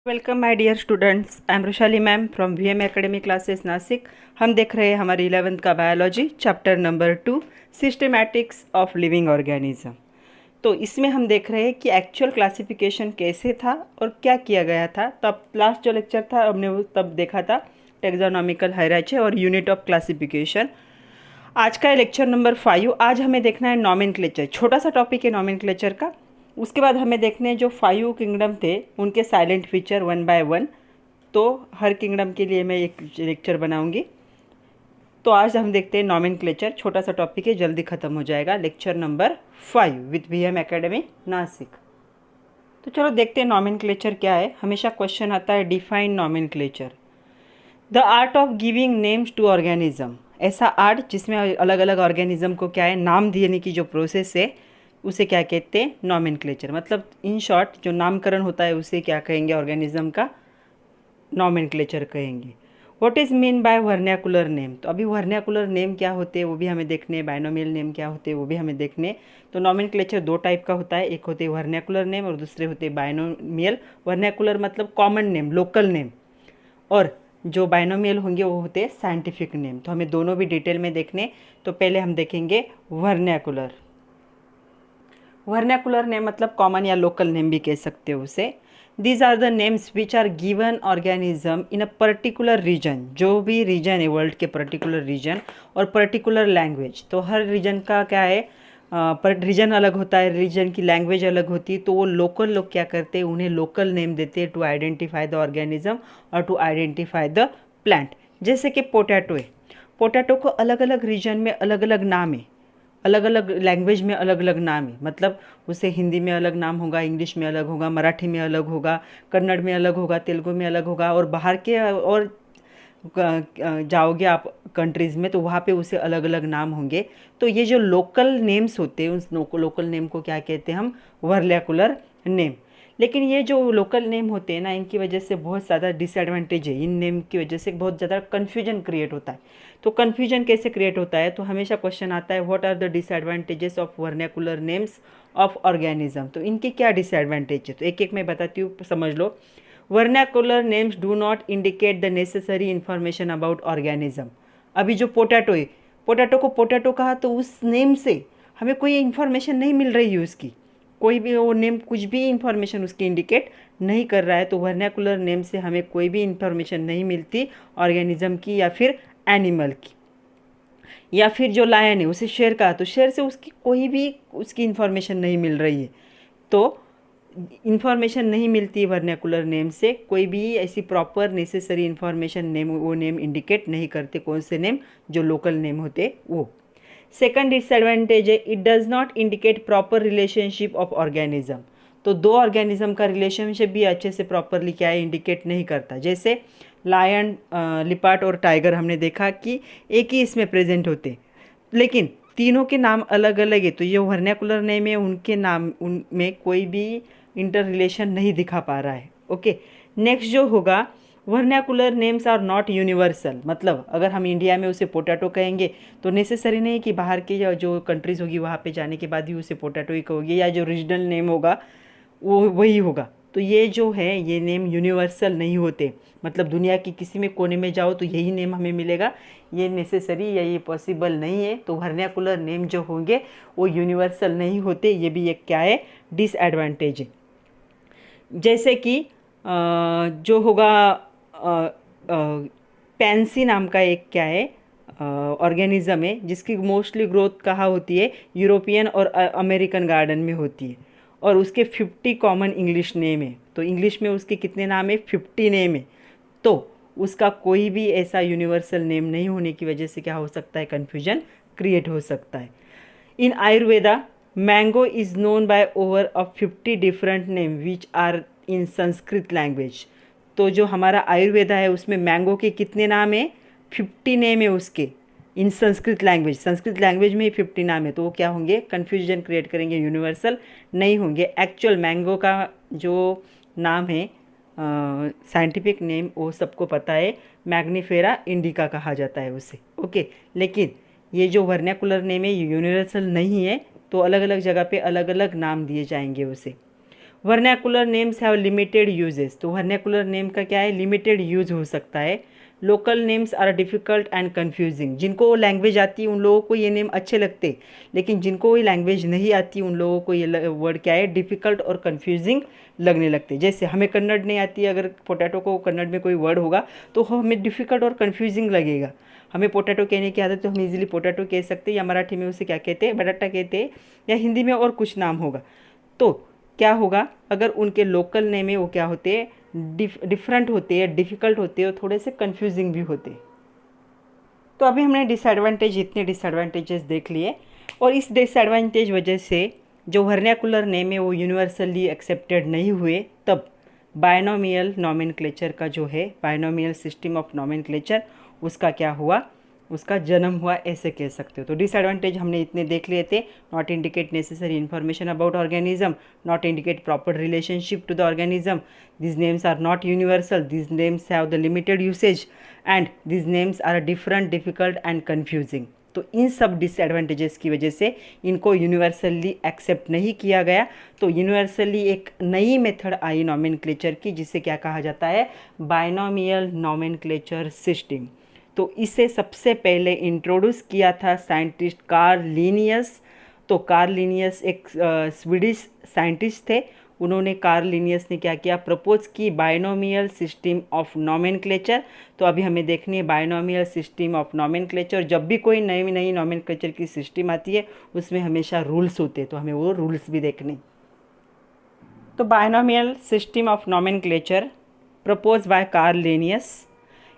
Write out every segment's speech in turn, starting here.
Welcome my dear students, I am Rushali ma'am from VM academy classes Nashik. हम देख रहे हैं हमारी 11th का biology chapter number 2 systematics of living organism. तो इसमें हम देख रहे हैं कि एक्चुअल क्लासिफिकेशन कैसे था और क्या किया गया था। तब लास्ट जो लेक्चर था हमने वो तब देखा था टेक्सोनॉमिकल हायरार्ची और यूनिट ऑफ क्लासिफिकेशन। आज का है लेक्चर नंबर 5। आज हमें देखना है नॉमेनक्लेचर, छोटा सा टॉपिक है नॉमेनक्लेचर का। उसके बाद हमें देखने हैं जो 5 किंगडम थे उनके साइलेंट फीचर 1 बाय 1। तो हर किंगडम के लिए मैं एक लेक्चर बनाऊंगी। तो आज हम देखते हैं नॉमेनक्लेचर, छोटा सा टॉपिक है, जल्दी ख़त्म हो जाएगा। Lecture number 5 with VM academy Nashik. तो चलो देखते हैं नॉमेनक्लेचर क्या है। हमेशा क्वेश्चन आता है define nomenclature. The art of giving names to organism, ऐसा आर्ट जिसमें अलग अलग ऑर्गेनिज्म को क्या है नाम देने की जो प्रोसेस है उसे क्या कहते हैं नॉमेनक्लेचर। मतलब इन शॉर्ट जो नामकरण होता है उसे क्या कहेंगे, ऑर्गेनिज्म का नॉमेनक्लेचर कहेंगे। What is mean by vernacular name, तो अभी वर्नैकुलर नेम क्या होते हैं वो भी हमें देखने, बायनोमियल नेम क्या होते हैं वो भी हमें देखने। तो नॉमेनक्लेचर दो टाइप का होता है, एक होते हैं वर्नैकुलर नेम और दूसरे होते हैं बायनोमियल। वर्नैकुलर मतलब कॉमन नेम, लोकल नेम, और जो बायनोमियल होंगे वो होते हैं साइंटिफिक नेम। तो हमें दोनों भी डिटेल में देखने। तो पहले हम देखेंगे वर्नैकुलर। वर्नैकुलर नेम मतलब कॉमन या लोकल नेम भी कह सकते हो उसे। These are the names which are given organism in a particular region, जो भी रीजन है वर्ल्ड के पर्टिकुलर रीजन, और पर्टिकुलर लैंग्वेज। तो हर रीजन का क्या है, पर रीजन अलग होता है, रीजन की लैंग्वेज अलग होती है। तो वो लोकल लोग क्या करते हैं, उन्हें लोकल नेम देते हैं टू आइडेंटिफाई द ऑर्गेनिज्म और टू आइडेंटिफाई द प्लांट। जैसे कि पोटैटो है, पोटैटो को अलग अलग रीजन में अलग अलग नाम है, अलग अलग लैंग्वेज में अलग अलग नाम है। मतलब उसे हिंदी में अलग नाम होगा, इंग्लिश में अलग होगा, मराठी में अलग होगा, कन्नड़ में अलग होगा, तेलुगु में अलग होगा, और बाहर के और जाओगे आप कंट्रीज़ में तो वहाँ पे उसे अलग अलग नाम होंगे। तो ये जो लोकल नेम्स होते हैं उस लोकल नेम को क्या कहते हैं हम, वर्नैकुलर नेम। लेकिन ये जो लोकल नेम होते हैं ना, इनकी वजह से बहुत ज़्यादा डिसएडवांटेज है। इन नेम की वजह से बहुत ज़्यादा कन्फ्यूजन क्रिएट होता है। तो कन्फ्यूजन कैसे क्रिएट होता है, तो हमेशा क्वेश्चन आता है what are the disadvantages of vernacular names of organism. तो इनके क्या डिसएडवांटेज है, तो एक एक मैं बताती हूँ, समझ लो। Vernacular names do not indicate the necessary information about organism. अभी जो पोटैटो है, पोटैटो को पोटैटो कहा तो उस नेम से हमें कोई इन्फॉर्मेशन नहीं मिल रही है, उसकी कोई भी वो नेम कुछ भी इंफॉर्मेशन उसकी इंडिकेट नहीं कर रहा है। तो वर्नैकुलर नेम से हमें कोई भी इंफॉर्मेशन नहीं मिलती ऑर्गेनिज्म की या फिर एनिमल की। या फिर जो लायन है उसे शेर कहा तो शेर से उसकी कोई भी उसकी इंफॉर्मेशन नहीं मिल रही है। तो इंफॉर्मेशन नहीं मिलती है वर्नैकुलर नेम से, कोई भी ऐसी प्रॉपर नेसेसरी इंफॉर्मेशन नेम वो नेम इंडिकेट नहीं करते। कौन से नेम, जो लोकल नेम होते वो। सेकंड डिसएडवांटेज है, it does not indicate proper relationship of organism. तो दो ऑर्गेनिज्म का रिलेशनशिप भी अच्छे से प्रॉपरली क्या है, इंडिकेट नहीं करता। जैसे लायन, लिपार्ड और टाइगर हमने देखा कि एक ही इसमें प्रेजेंट होते, लेकिन तीनों के नाम अलग अलग है। तो ये वर्नैकुलर नेम है, उनके नाम उनमें कोई भी इंटर रिलेशन नहीं दिखा पा रहा है। ओके, नेक्स्ट जो होगा, vernacular names are not universal. मतलब अगर हम इंडिया में उसे पोटैटो कहेंगे तो नेसेसरी नहीं कि बाहर की जो कंट्रीज़ होगी वहाँ पे जाने के बाद ही उसे पोटैटो ही कहोगे, या जो रीजनल नेम होगा वो वही होगा। तो ये जो है ये नेम यूनिवर्सल नहीं होते। मतलब दुनिया की किसी में कोने में जाओ तो यही नेम हमें मिलेगा, ये नेसेसरी या ये पॉसिबल नहीं है। तो वर्नैकुलर नेम जो होंगे वो यूनिवर्सल नहीं होते, ये भी एक क्या है, डिसएडवांटेज है। जैसे कि जो होगा पैंसी नाम का एक क्या है ऑर्गेनिज्म है, जिसकी मोस्टली ग्रोथ कहाँ होती है, यूरोपियन और अमेरिकन गार्डन में होती है, और उसके 50 कॉमन इंग्लिश नेम है। तो इंग्लिश में उसके कितने नाम है, 50 नेम है। तो उसका कोई भी ऐसा यूनिवर्सल नेम नहीं होने की वजह से क्या हो सकता है, कन्फ्यूजन क्रिएट हो सकता है। In Ayurveda mango is known by over a 50 different name which are in Sanskrit language. तो जो हमारा आयुर्वेदा है उसमें मैंगो के कितने नाम है, 50 नेम है उसके इन संस्कृत लैंग्वेज। संस्कृत लैंग्वेज में ही 50 नाम है, तो वो क्या होंगे, कन्फ्यूजन क्रिएट करेंगे, यूनिवर्सल नहीं होंगे। एक्चुअल मैंगो का जो नाम है साइंटिफिक नेम वो सबको पता है, मैग्नीफेरा इंडिका कहा जाता है उसे। ओके, लेकिन ये जो वर्नैकुलर नेम है ये यूनिवर्सल नहीं है, तो अलग अलग जगह पे अलग अलग नाम दिए जाएंगे उसे। Vernacular names have limited uses, तो वर्नैकुलर नेम का क्या है, लिमिटेड यूज हो सकता है। Local names are difficult and confusing, जिनको लैंग्वेज आती है उन लोगों को ये नेम अच्छे लगते, लेकिन जिनको कोई लैंग्वेज नहीं आती उन लोगों को ये वर्ड क्या है, डिफ़िकल्ट और कन्फ्यूजिंग लगने लगते। जैसे हमें कन्नड़ नहीं आती है, अगर पोटैटो को कन्नड़ में कोई वर्ड होगा तो हमें डिफ़िकल्ट और कन्फ्यूजिंग लगेगा। हमें पोटैटो कहने की आदत तो हम इजीली पोटैटो कह सकते हैं, या मराठी में उसे क्या कहते हैं, बटाटा कहते हैं, या हिंदी में और कुछ नाम होगा। तो क्या होगा, अगर उनके लोकल नेम है वो क्या होते हैं, डिफरेंट होते हैं, डिफ़िकल्ट होते हैं और थोड़े से कन्फ्यूजिंग भी होते हैं। तो अभी हमने डिसएडवांटेज, इतने डिसएडवांटेजेस देख लिए, और इस डिसएडवांटेज वजह से जो वर्नैकुलर नेम है वो यूनिवर्सली एक्सेप्टेड नहीं हुए, तब बायनोमियल नॉमेनक्लेचर का जो है, बायनोमियल सिस्टम ऑफ नॉमेनक्लेचर, उसका क्या हुआ, उसका जन्म हुआ, ऐसे कह सकते हो। तो डिसएडवांटेज हमने इतने देख लिए थे, not indicate necessary information about organism, not indicate proper relationship to the organism, these names are not universal, these names have the limited usage, and these names are different, difficult and confusing। तो इन सब disadvantages की वजह से इनको universally accept नहीं किया गया। तो यूनिवर्सली एक नई मेथड आई नॉमेनक्लेचर की, जिसे क्या कहा जाता है, बायनोमियल नॉमेनक्लेचर सिस्टम। तो इसे सबसे पहले इंट्रोड्यूस किया था साइंटिस्ट कार्ल लिनियस। तो कार्ल लिनियस एक स्वीडिश साइंटिस्ट थे। उन्होंने कार्ल लिनियस ने क्या किया, प्रपोज की बायनोमियल सिस्टम ऑफ नॉमेनक्लेचर। तो अभी हमें देखनी है बायनोमियल सिस्टम ऑफ नॉमेनक्लेचर। जब भी कोई नई नई नॉमेनक्लेचर की सिस्टम आती है उसमें हमेशा रूल्स होते हैं, तो हमें वो रूल्स भी देखने। तो binomial system of nomenclature propose by Karl Linnaeus,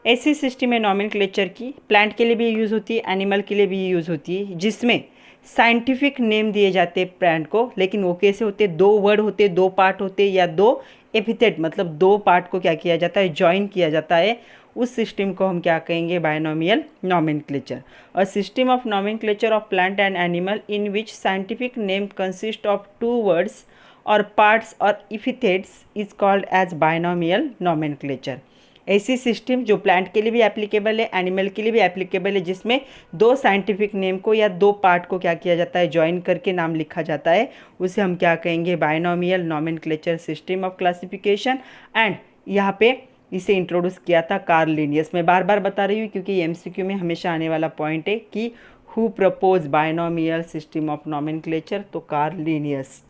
ऐसी सिस्टम है नॉमेनक्लेचर की, प्लांट के लिए भी यूज़ होती है, एनिमल के लिए भी यूज़ होती है, जिसमें साइंटिफिक नेम दिए जाते हैं प्लांट को। लेकिन वो कैसे होते, दो वर्ड होते, दो पार्ट होते, या दो एपिथेट, मतलब दो पार्ट को क्या किया जाता है, ज्वाइन किया जाता है। उस सिस्टम को हम क्या कहेंगे, binomial nomenclature. A system of nomenclature of plant and animal in which scientific name consist of two words और पार्ट्स और epithets is called as binomial nomenclature. ऐसी सिस्टम जो प्लांट के लिए भी एप्लीकेबल है, एनिमल के लिए भी एप्लीकेबल है, जिसमें दो साइंटिफिक नेम को या दो पार्ट को क्या किया जाता है, ज्वाइन करके नाम लिखा जाता है, उसे हम क्या कहेंगे, binomial nomenclature system of classification. And यहाँ पे इसे इंट्रोड्यूस किया था कार्ल लिनियस। मैं बार बार बता रही हूँ क्योंकि ये MCQ में हमेशा आने वाला पॉइंट है कि who propose binomial system of nomenclature, तो कार्ल लिनियस,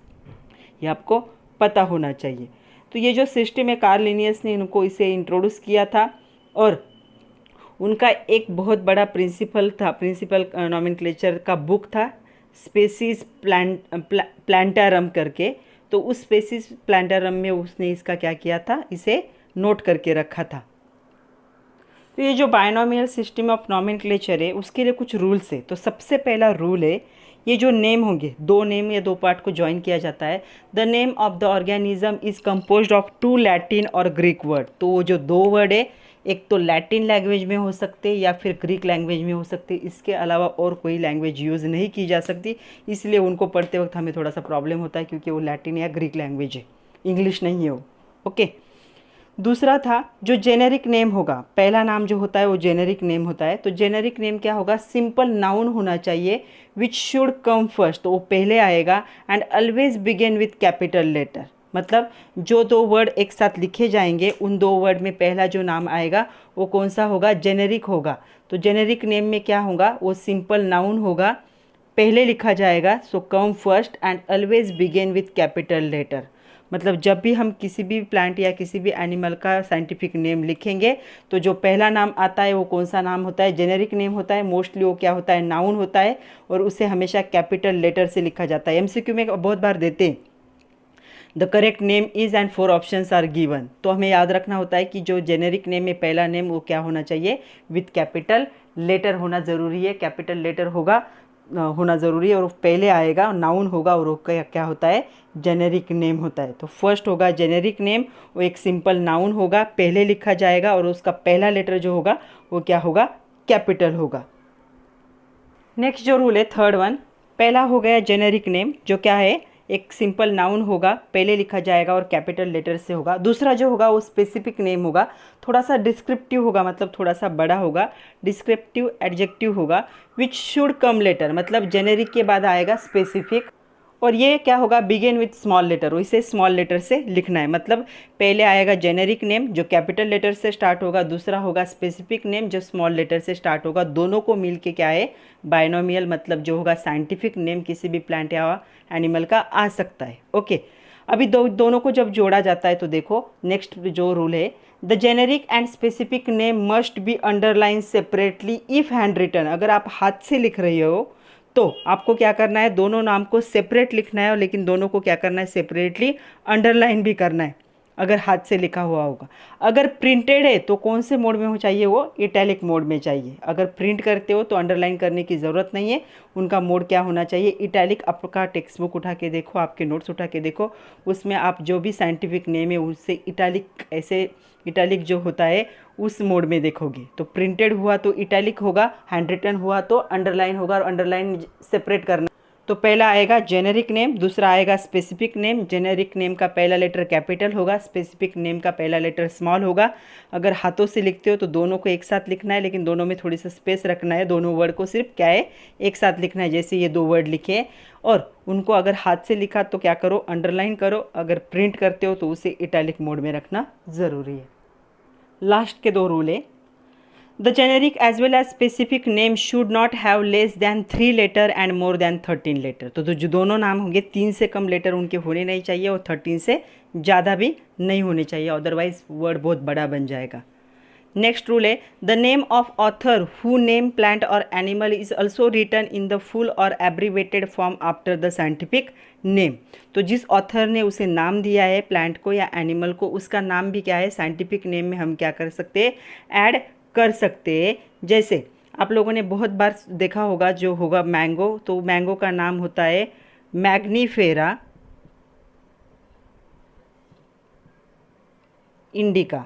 ये आपको पता होना चाहिए। तो ये जो सिस्टम है कार्ल लिनियस ने इनको इसे इंट्रोड्यूस किया था, और उनका एक बहुत बड़ा प्रिंसिपल था, प्रिंसिपल नॉमेनक्लेचर का बुक था, स्पेसीज प्लांटारम करके। तो उस स्पेसीज प्लांटारम में उसने इसका क्या किया था, इसे नोट करके रखा था। तो ये जो बायनोमियल सिस्टम ऑफ नॉमेनक्लेचर है उसके लिए कुछ रूल्स है। तो सबसे पहला रूल है, ये जो नेम होंगे, दो नेम या दो पार्ट को ज्वाइन किया जाता है, the name of the organism is composed of two Latin और ग्रीक वर्ड। तो वो जो दो वर्ड है, एक तो लैटिन लैंग्वेज में हो सकते या फिर ग्रीक लैंग्वेज में हो सकते, इसके अलावा और कोई लैंग्वेज यूज़ नहीं की जा सकती, इसलिए उनको पढ़ते वक्त हमें थोड़ा सा प्रॉब्लम होता है, क्योंकि वो लैटिन या ग्रीक लैंग्वेज है, इंग्लिश नहीं है वो। ओके। दूसरा था जो जेनेरिक नेम होगा, पहला नाम जो होता है वो जेनेरिक नेम होता है। तो जेनेरिक नेम क्या होगा, सिंपल नाउन होना चाहिए, विच शुड कम फर्स्ट, तो वो पहले आएगा, and always begin with capital letter. मतलब जो दो वर्ड एक साथ लिखे जाएंगे, उन दो वर्ड में पहला जो नाम आएगा वो कौन सा होगा, जेनेरिक होगा। तो जेनेरिक नेम में क्या होगा, वो सिंपल नाउन होगा, पहले लिखा जाएगा, so come first and always begin with capital letter. मतलब जब भी हम किसी भी प्लांट या किसी भी एनिमल का साइंटिफिक नेम लिखेंगे, तो जो पहला नाम आता है वो कौन सा नाम होता है, जेनेरिक नेम होता है। मोस्टली वो क्या होता है, नाउन होता है, और उसे हमेशा कैपिटल लेटर से लिखा जाता है। MCQ में बहुत बार देते हैं, the correct name is and 4 options are given. तो हमें याद रखना होता है कि जो जेनेरिक नेम में पहला नेम वो क्या होना चाहिए, विथ कैपिटल लेटर होना ज़रूरी है, कैपिटल लेटर होना ज़रूरी है, और पहले आएगा, नाउन होगा, और वो क्या होता है, जेनेरिक नेम होता है। तो फर्स्ट होगा जेनेरिक नेम, वो एक सिंपल नाउन होगा, पहले लिखा जाएगा, और उसका पहला लेटर जो होगा वो क्या होगा, कैपिटल होगा। नेक्स्ट जो रूल है, थर्ड वन, पहला हो गया जेनेरिक नेम, जो क्या है, एक सिंपल नाउन होगा, पहले लिखा जाएगा और कैपिटल लेटर से होगा। दूसरा जो होगा वो स्पेसिफिक नेम होगा, थोड़ा सा डिस्क्रिप्टिव होगा, मतलब थोड़ा सा बड़ा होगा, डिस्क्रिप्टिव एडजेक्टिव होगा, विच शुड कम लेटर, मतलब जेनेरिक के बाद आएगा स्पेसिफिक, और ये क्या होगा, बिगिन विथ स्मॉल लेटर, इसे स्मॉल लेटर से लिखना है। मतलब पहले आएगा जेनेरिक नेम जो कैपिटल लेटर से स्टार्ट होगा, दूसरा होगा स्पेसिफिक नेम जो स्मॉल लेटर से स्टार्ट होगा। दोनों को मिल के क्या है, बाइनोमियल, मतलब जो होगा साइंटिफिक नेम किसी भी प्लांट या एनिमल का आ सकता है। ओके, अभी दोनों को जब जोड़ा जाता है तो देखो नेक्स्ट जो रूल है, the generic and specific name must be underline separately if hand written. अगर आप हाथ से लिख रहे हो तो आपको क्या करना है, दोनों नाम को सेपरेट लिखना है, लेकिन दोनों को क्या करना है, सेपरेटली अंडरलाइन भी करना है अगर हाथ से लिखा हुआ होगा। अगर प्रिंटेड है तो कौन से मोड में हो चाहिए, वो इटैलिक मोड में चाहिए। अगर प्रिंट करते हो तो अंडरलाइन करने की ज़रूरत नहीं है, उनका मोड क्या होना चाहिए, इटैलिक। आपका टेक्स्ट बुक उठा के देखो, आपके नोट्स उठा के देखो, उसमें आप जो भी साइंटिफिक नेम है उससे इटैलिक, ऐसे इटैलिक जो होता है उस मोड में देखोगे। तो प्रिंटेड हुआ तो इटैलिक होगा, हैंड रिटन हुआ तो अंडरलाइन होगा, और अंडरलाइन सेपरेट करना। तो पहला आएगा जेनेरिक नेम, दूसरा आएगा स्पेसिफिक नेम। जेनेरिक नेम का पहला लेटर कैपिटल होगा, स्पेसिफिक नेम का पहला लेटर स्मॉल होगा। अगर हाथों से लिखते हो तो दोनों को एक साथ लिखना है, लेकिन दोनों में थोड़ी सा स्पेस रखना है, दोनों वर्ड को सिर्फ क्या है, एक साथ लिखना है। जैसे ये दो वर्ड लिखे और उनको अगर हाथ से लिखा तो क्या करो, अंडरलाइन करो। अगर प्रिंट करते हो तो उसे इटैलिक मोड में रखना ज़रूरी है। लास्ट के दो रूल है, the generic as well as specific name should not have less than 3 letter and more than 13 letter. तो जो दोनों नाम होंगे 3 से कम लेटर उनके होने नहीं चाहिए और 13 से ज़्यादा भी नहीं होने चाहिए, अदरवाइज वर्ड बहुत बड़ा बन जाएगा। नेक्स्ट रूल है, the name of author who name plant और animal is also written in the full और abbreviated form after the scientific name. तो जिस ऑथर ने उसे नाम दिया है प्लांट को या एनिमल को, उसका नाम भी क्या है, साइंटिफिक नेम में हम क्या कर सकते हैं, ऐड कर सकते हैं। जैसे आप लोगों ने बहुत बार देखा होगा जो होगा मैंगो, तो मैंगो का नाम होता है मैग्नीफेरा इंडिका,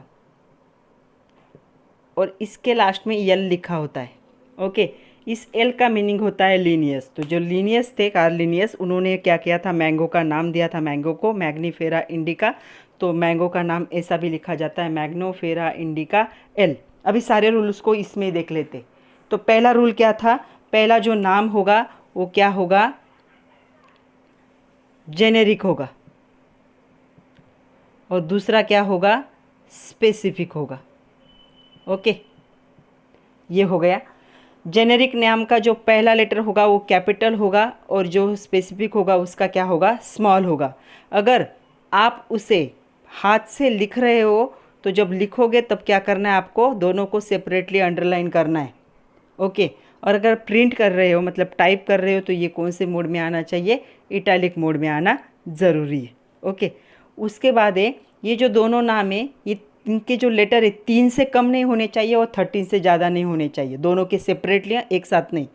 और इसके लास्ट में यल लिखा होता है। ओके, इस एल का मीनिंग होता है लीनियस। तो जो लीनियस थे, कार्ल लीनियस, उन्होंने क्या किया था, मैंगो का नाम दिया था मैंगो को मैग्नीफेरा इंडिका। तो मैंगो का नाम ऐसा भी लिखा जाता है, मैग्नोफेरा इंडिका एल। अभी सारे रूल्स को इसमें देख लेते। तो पहला रूल क्या था, पहला जो नाम होगा वो क्या होगा, जेनेरिक होगा, और दूसरा क्या होगा, स्पेसिफिक होगा। ओके, ये हो गया। जेनेरिक नाम का जो पहला लेटर होगा वो कैपिटल होगा, और जो स्पेसिफिक होगा उसका क्या होगा, स्मॉल होगा। अगर आप उसे हाथ से लिख रहे हो तो जब लिखोगे तब क्या करना है, आपको दोनों को सेपरेटली अंडरलाइन करना है। ओके, और अगर प्रिंट कर रहे हो, मतलब टाइप कर रहे हो, तो ये कौन से मोड में आना चाहिए, इटैलिक मोड में आना ज़रूरी है। ओके, उसके बाद है, ये जो दोनों नाम है, ये इनके जो लेटर है 3 से कम नहीं होने चाहिए और 13 से ज़्यादा नहीं होने चाहिए। दोनों के सेपरेटली, एक साथ नहीं।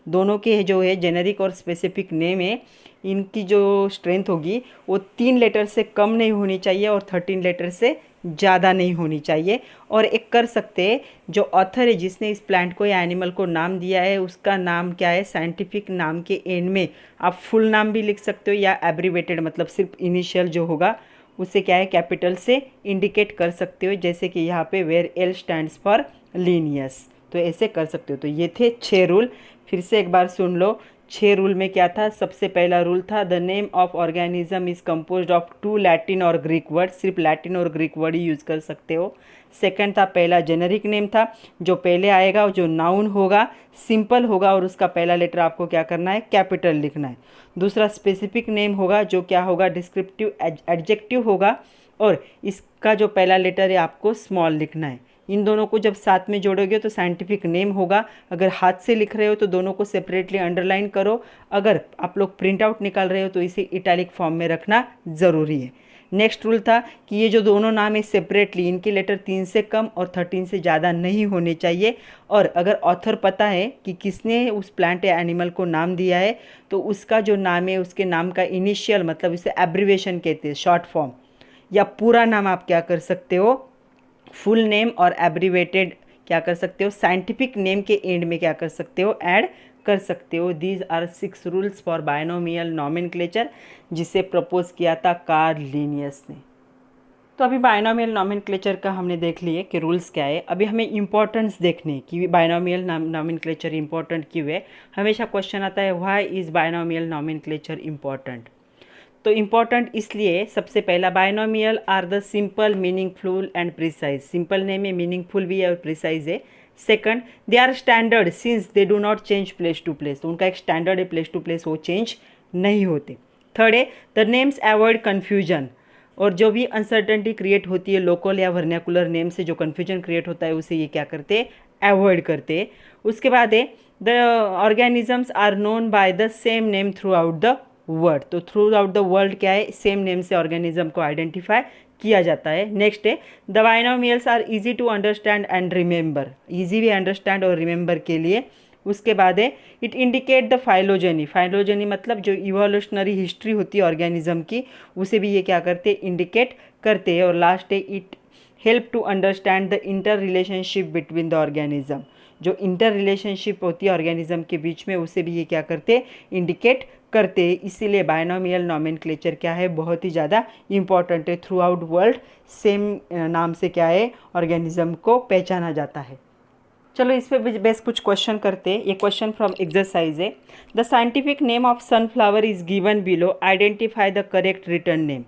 दोनों के जो है जेनेरिक और स्पेसिफिक नेम है, इनकी जो स्ट्रेंथ होगी वो 3 लेटर से कम नहीं होनी चाहिए और 13 लेटर से ज़्यादा नहीं होनी चाहिए। और एक कर सकते हैं, जो ऑथर है जिसने इस प्लांट को या एनिमल को नाम दिया है उसका नाम क्या है, साइंटिफिक नाम के एंड में आप फुल नाम भी लिख सकते हो, या एब्रीवेटेड मतलब सिर्फ इनिशियल जो होगा उसे क्या है, कैपिटल से इंडिकेट कर सकते हो। जैसे कि यहाँ पे where L stands for Linnaeus, तो ऐसे कर सकते हो। तो ये थे 6 रूल, फिर से एक बार सुन लो। 6 रूल में क्या था, सबसे पहला रूल था, the name of organism is composed of 2 Latin और ग्रीक वर्ड, सिर्फ लैटिन और ग्रीक वर्ड ही यूज़ कर सकते हो। सेकंड था, पहला जेनेरिक नेम था, जो पहले आएगा जो नाउन होगा सिंपल होगा और उसका पहला लेटर आपको क्या करना है, कैपिटल लिखना है। दूसरा स्पेसिफिक नेम होगा, जो क्या होगा, डिस्क्रिप्टिव एडजेक्टिव होगा, और इसका जो पहला लेटर है आपको स्मॉल लिखना है। इन दोनों को जब साथ में जोड़ोगे तो साइंटिफिक नेम होगा। अगर हाथ से लिख रहे हो तो दोनों को सेपरेटली अंडरलाइन करो। अगर आप लोग प्रिंट आउट निकाल रहे हो तो इसे इटैलिक फॉर्म में रखना ज़रूरी है। नेक्स्ट रूल था कि ये जो दोनों नाम है सेपरेटली, इनके लेटर 3 से कम और 13 से ज़्यादा नहीं होने चाहिए। और अगर ऑथर पता है कि किसने उस प्लांट या एनिमल को नाम दिया है तो उसका जो नाम है उसके नाम का इनिशियल, मतलब इसे एब्रीवेशन कहते हैं, शॉर्ट फॉर्म या पूरा नाम आप क्या कर सकते हो, फुल नेम और एब्रीवेटेड क्या कर सकते हो, साइंटिफिक नेम के एंड में क्या कर सकते हो, ऐड कर सकते हो। These are 6 rules for binomial nomenclature, जिसे प्रपोज किया था कार्ल लीनियस ने। तो अभी बायनोमियल नॉमेनक्लेचर का हमने देख लिए कि रूल्स क्या है। अभी हमें इंपॉर्टेंस देखने कि बायनोमियल नॉमेनक्लेचर इंपॉर्टेंट क्यों है। हमेशा क्वेश्चन आता है why is binomial nomenclature important. तो इम्पॉर्टेंट इसलिए सबसे पहला binomial are the simple meaningful and precise. Simple name में मीनिंगफुल भी है और प्रिसाइज है। Second, they are standard since they do not change place to place. तो उनका एक स्टैंडर्ड है, प्लेस टू प्लेस वो चेंज नहीं होते। थर्ड है द नेम्स अवॉइड कन्फ्यूजन। और जो भी अनसर्टेनिटी क्रिएट होती है लोकल या वर्नाकुलर नेम से जो कन्फ्यूजन क्रिएट होता है उसे ये क्या करते, अवॉइड करते। उसके बाद है the organisms are known by the same name throughout the world. तो थ्रू आउट द वर्ल्ड क्या है, सेम नेम से ऑर्गेनिज्म को आइडेंटिफाई किया जाता है। नेक्स्ट है the binomials are easy to understand and remember. Easy भी अंडरस्टैंड और रिमेंबर के लिए। उसके बाद है it indicate the phylogeny. Phylogeny मतलब जो इवोल्यूशनरी हिस्ट्री होती है ऑर्गेनिज्म की उसे भी ये क्या करते, इंडिकेट करते हैं। और लास्ट है it help to understand the inter relationship between the organism. जो इंटर रिलेशनशिप होती है ऑर्गेनिज्म के बीच में उसे भी ये क्या करते, इंडिकेट करते हैं। इसीलिए बायनोमियल नॉमेनक्लेचर क्या है, बहुत ही ज़्यादा इंपॉर्टेंट है। थ्रू आउट वर्ल्ड सेम नाम से क्या है, ऑर्गेनिज्म को पहचाना जाता है। चलो इस पर बेस कुछ क्वेश्चन करते हैं। ये क्वेश्चन फ्रॉम एक्सरसाइज है। The scientific name of sunflower is given below, identify the correct return name.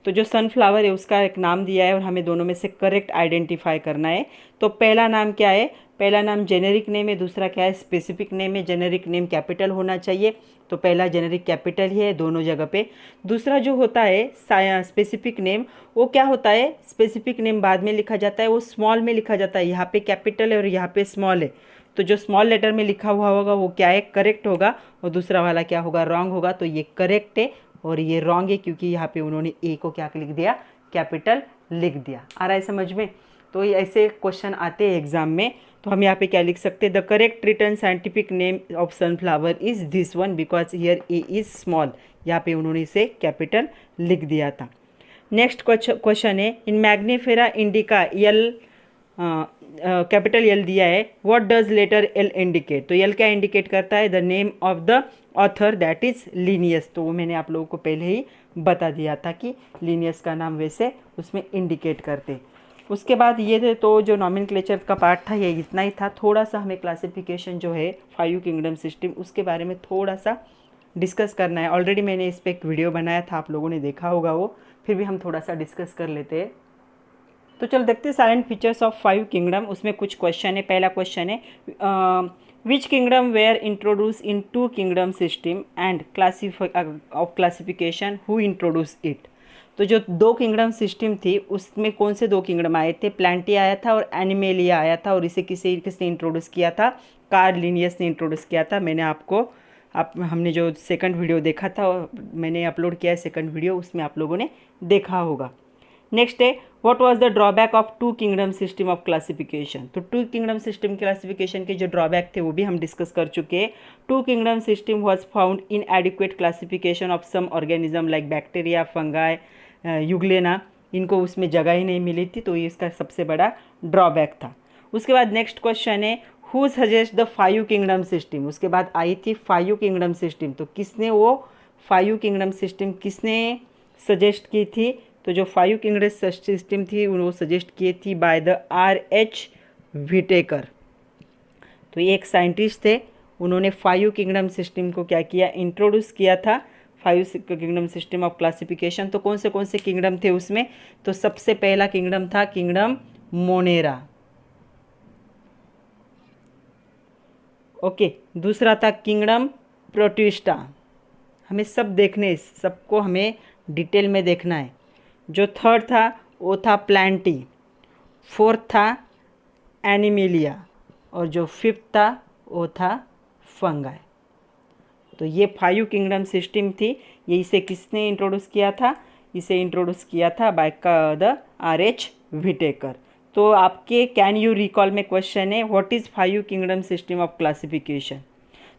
तो जो सनफ्लावर है उसका एक नाम दिया है और हमें दोनों में से करेक्ट आइडेंटिफाई करना है। तो पहला नाम क्या है, पहला नाम जेनेरिक नेम है, दूसरा क्या है, स्पेसिफिक नेम है। जेनेरिक नेम कैपिटल होना चाहिए, तो पहला जेनेरिक कैपिटल ही है दोनों जगह पे। दूसरा जो होता है स्पेसिफिक नेम, वो क्या होता है, स्पेसिफिक नेम बाद में लिखा जाता है, वो स्मॉल में लिखा जाता है। यहाँ पे कैपिटल है और यहाँ पे स्मॉल है, तो जो स्मॉल लेटर में लिखा हुआ होगा वो क्या है, करेक्ट होगा, और दूसरा वाला क्या होगा, रॉन्ग होगा। तो ये करेक्ट है और ये रॉन्ग है क्योंकि यहाँ पे उन्होंने ए को क्या लिख दिया, कैपिटल लिख दिया। आ रहा है समझ में। तो ये ऐसे क्वेश्चन आते हैं एग्जाम में। तो हम यहाँ पे क्या लिख सकते हैं, the correct return scientific name of sunflower is this one because here A is small. यहाँ पे उन्होंने इसे कैपिटल लिख दिया था। नेक्स्ट क्वेश्चन है in Mangifera indica L, capital L दिया है, what does letter L indicate. तो एल क्या इंडिकेट करता है, the name of the author that is Linnaeus. तो वो मैंने आप लोगों को पहले ही बता दिया था कि लिनियस का नाम वैसे उसमें इंडिकेट करते। उसके बाद ये थे तो जो नॉमेनक्लेचर का पार्ट था ये इतना ही था। थोड़ा सा हमें क्लासिफिकेशन जो है 5 किंगडम सिस्टम उसके बारे में थोड़ा सा डिस्कस करना है। ऑलरेडी मैंने इस पर एक वीडियो बनाया था, आप लोगों ने देखा होगा वो, फिर भी हम थोड़ा सा डिस्कस कर लेते हैं। तो चल देखते हैं साइलेंट फीचर्स ऑफ 5 किंगडम। उसमें कुछ क्वेश्चन है। पहला क्वेश्चन है which kingdom were introduce in 2 kingdom system and classification who introduce it. तो जो 2 किंगडम सिस्टम थी उसमें कौन से 2 किंगडम आए थे, प्लांटिया आया था और एनिमेलिया आया था। और इसे किसने इंट्रोड्यूस किया था, कार्ल लिनियस ने इंट्रोड्यूस किया था। मैंने हमने जो सेकंड वीडियो देखा था मैंने अपलोड किया है सेकंड वीडियो, उसमें आप लोगों ने देखा होगा। नेक्स्ट है what was the drawback of 2 kingdom system of classification. तो 2 किंगडम सिस्टम क्लासिफिकेशन के जो ड्रॉबैक थे वो भी हम डिस्कस कर चुके हैं। 2 kingdom system was found inadequate classification of some organism like bacteria, fungi, euglena, इनको उसमें जगह ही नहीं मिली थी, तो ये इसका सबसे बड़ा ड्रॉबैक था। उसके बाद नेक्स्ट क्वेश्चन है who suggest the 5 kingdom system. उसके बाद आई थी 5 किंगडम सिस्टम। तो किसने वो 5 किंगडम सिस्टम किसने सजेस्ट की थी, तो जो 5 किंगडम सिस्टम थी वो सजेस्ट की थी बाय द R.H. व्हिटेकर। तो ये एक साइंटिस्ट थे, उन्होंने 5 किंगडम सिस्टम को क्या किया, इंट्रोड्यूस किया था। 5 किंगडम सिस्टम ऑफ क्लासिफिकेशन। तो कौन से किंगडम थे उसमें, तो सबसे पहला किंगडम था किंगडम मोनेरा, ओके। दूसरा था किंगडम प्रोटिस्टा। हमें सब देखने, सबको हमें डिटेल में देखना है। जो थर्ड था वो था प्लांटी, फोर्थ था एनिमेलिया और जो फिफ्थ था वो था फंगाई। तो ये 5 किंगडम सिस्टम थी। ये इसे किसने इंट्रोड्यूस किया था, इसे इंट्रोड्यूस किया था बाय द R.H. व्हिटेकर। तो आपके कैन यू रिकॉल में क्वेश्चन है what is 5 kingdom system of classification.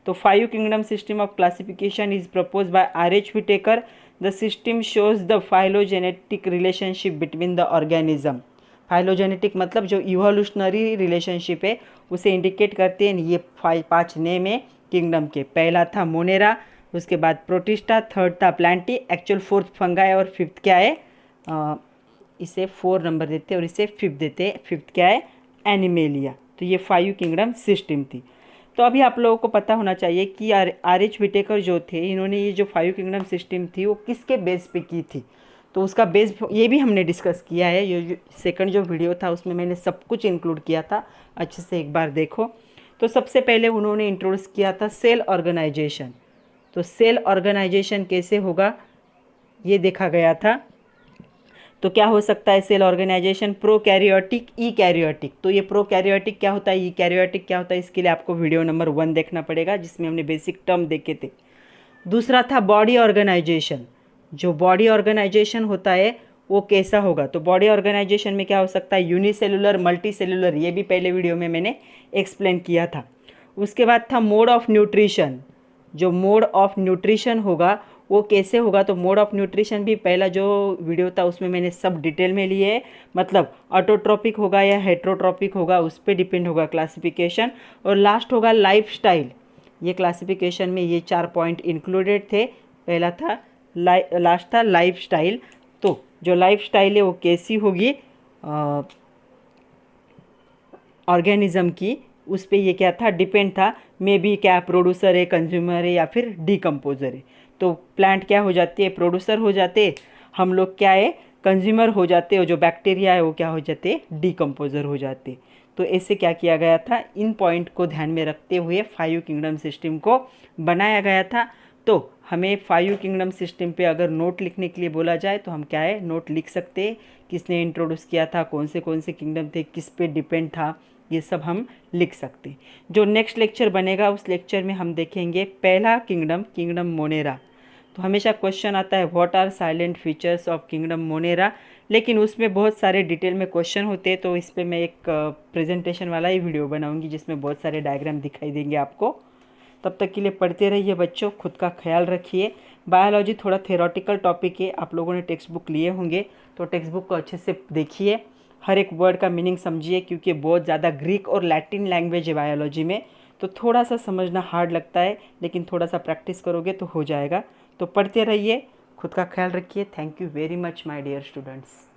तो 5 kingdom system of classification is propose by R.H. Whittaker. The system shows the phylogenetic relationship between the organism. Phylogenetic मतलब जो evolutionary relationship है उसे indicate करते हैं ये 5 नेम है किंगडम के। पहला था मोनेरा, उसके बाद प्रोटिस्टा, थर्ड था प्लांटी, एक्चुअल फोर्थ फंगाई और फिफ्थ क्या है इसे 4 नंबर देते और इसे 5 देते। 5th क्या है? एनिमेलिया। तो ये 5 किंगडम सिस्टम थी। तो अभी आप लोगों को पता होना चाहिए कि आर.एच. व्हिटेकर जो थे, इन्होंने ये जो 5 किंगडम सिस्टम थी वो किसके बेस पे की थी, तो उसका बेस ये भी हमने डिस्कस किया है। ये सेकंड जो वीडियो था उसमें मैंने सब कुछ इंक्लूड किया था, अच्छे से एक बार देखो। तो सबसे पहले उन्होंने इंट्रोड्यूस किया था सेल ऑर्गेनाइजेशन। तो सेल ऑर्गेनाइजेशन कैसे होगा ये देखा गया था। तो क्या हो सकता है सेल ऑर्गेनाइजेशन? प्रोकैरियोटिक, ई कैरियोटिक। तो ये प्रोकैरियोटिक क्या होता है, ई कैरियोटिक क्या होता है, इसके लिए आपको वीडियो नंबर 1 देखना पड़ेगा, जिसमें हमने बेसिक टर्म देखे थे। दूसरा था बॉडी ऑर्गेनाइजेशन। जो बॉडी ऑर्गेनाइजेशन होता है वो कैसा होगा? तो बॉडी ऑर्गेनाइजेशन में क्या हो सकता है? यूनिसेलुलर, मल्टी सेलुलर, ये भी पहले वीडियो में मैंने एक्सप्लेन किया था। उसके बाद था मोड ऑफ न्यूट्रिशन। जो मोड ऑफ न्यूट्रिशन होगा वो कैसे होगा? तो मोड ऑफ न्यूट्रिशन भी पहला जो वीडियो था उसमें मैंने सब डिटेल में लिए है, मतलब ऑटोट्रॉपिक होगा या हेट्रोट्रॉपिक होगा उस पर डिपेंड होगा क्लासिफिकेशन। और लास्ट होगा लाइफस्टाइल। ये क्लासिफिकेशन में ये 4 पॉइंट इंक्लूडेड थे। पहला था लास्ट था लाइफस्टाइल। तो जो लाइफस्टाइल है वो कैसी होगी ऑर्गेनिज्म की, उस पे ये क्या था? डिपेंड था। मे बी क्या प्रोड्यूसर है, कंज्यूमर है या फिर डिकम्पोजर है। तो प्लांट क्या हो जाती है? प्रोड्यूसर हो जाते, हम लोग क्या है? कंज्यूमर हो जाते, और जो बैक्टीरिया है वो क्या हो जाते? डिकम्पोजर हो जाते। तो ऐसे क्या किया गया था? इन पॉइंट को ध्यान में रखते हुए 5 किंगडम सिस्टम को बनाया गया था। तो हमें 5 किंगडम सिस्टम पे अगर नोट लिखने के लिए बोला जाए तो हम क्या है? नोट लिख सकते हैं। किसने इंट्रोड्यूस किया था, कौन से किंगडम थे, किस पे डिपेंड था, ये सब हम लिख सकते हैं। जो नेक्स्ट लेक्चर बनेगा उस लेक्चर में हम देखेंगे पहला किंगडम, किंगडम मोनेरा। तो हमेशा क्वेश्चन आता है what are silent features of kingdom Monera, लेकिन उसमें बहुत सारे डिटेल में क्वेश्चन होते हैं। तो इस पर मैं एक प्रेजेंटेशन वाला ही वीडियो बनाऊंगी जिसमें बहुत सारे डायग्राम दिखाई देंगे आपको। तब तक के लिए पढ़ते रहिए बच्चों, खुद का ख्याल रखिए। बायोलॉजी थोड़ा थ्योरेटिकल टॉपिक है, आप लोगों ने टेक्स्ट बुक लिए होंगे तो टेक्स्ट बुक को अच्छे से देखिए, हर एक वर्ड का मीनिंग समझिए, क्योंकि बहुत ज़्यादा ग्रीक और लैटिन लैंग्वेज है बायोलॉजी में। तो थोड़ा सा समझना हार्ड लगता है, लेकिन थोड़ा सा प्रैक्टिस करोगे तो हो जाएगा। तो पढ़ते रहिए, खुद का ख्याल रखिए। Thank you very much my dear students.